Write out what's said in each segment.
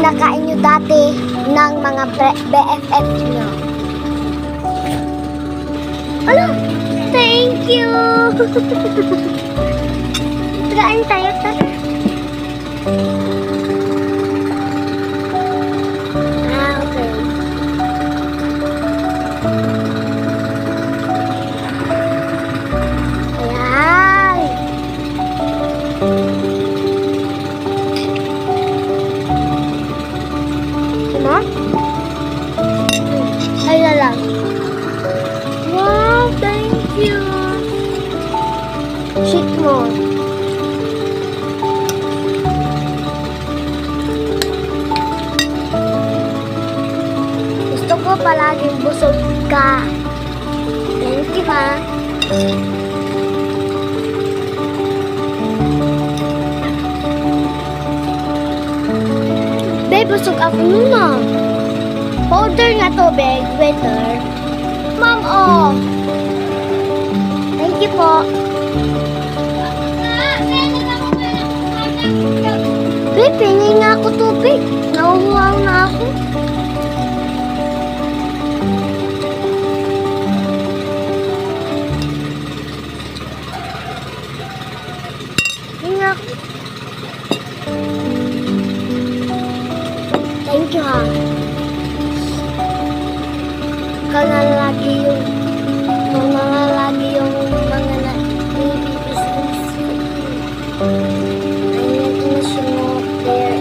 kinakain nyo dati ng mga BFF nyo? Ano? Thank you! Kain tayo, tara. Okay. Ayan. Ano? Ay na lang. Wow, thank you. Shit mo. Gusto ko palaging busog ka. Thank you, ha. Babe, busog ako nun, ah. Powder nga tubig, waiter. Ma'am, oh. Thank you po. Babe, pingin nga ako tubig. Nauhuwang na ako. Pingin ako. Thank you, ha. Kalalagi yung mga na-ibibisnes ko. I'm international player.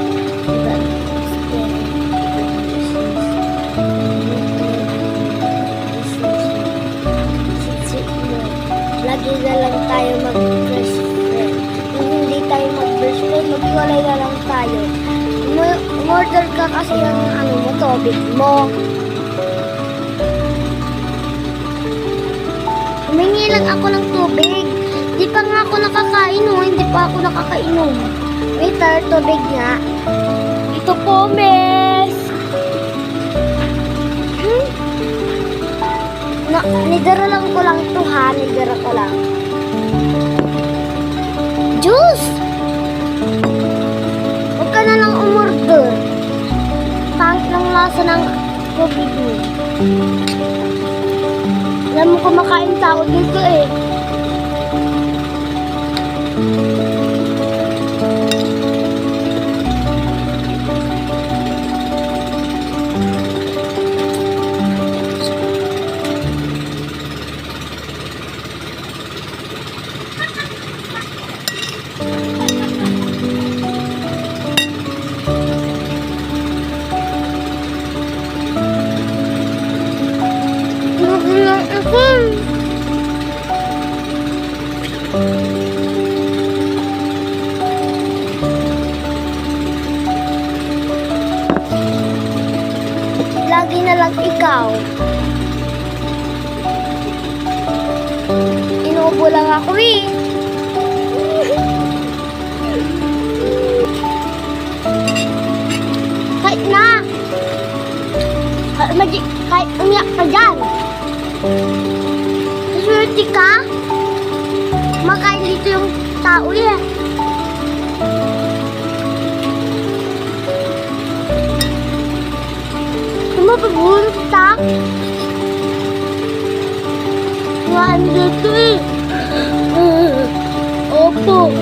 Lagi na lang tayo mag-best friend. Kung hindi tayo mag-best friend, maghiwalay na lang tayo. Umorder ka kasi yung tubig mo. Humingi lang ako ng tubig. Di pa nga ako nakakain, oh. Hindi pa ako nakakainom. Waiter, tubig nga. Ito po, miss. Nidara lang ko lang ito, ha. Nidara ko lang. Juice! Huwag ka na lang umorder. Pangit ng lasa ng tubig mo. Alam mo kumakain tao dito, eh. Lagi na lang ikaw. Inuubo lang ako, eh. Kahit na. Kahit umiyak ka dyan. Swerte ka. Makain dito yung tao, eh. Mapapunta. Waan dito, eh. Opo.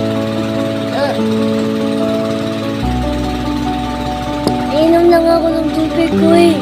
Inom lang ako ng tubig ko, eh.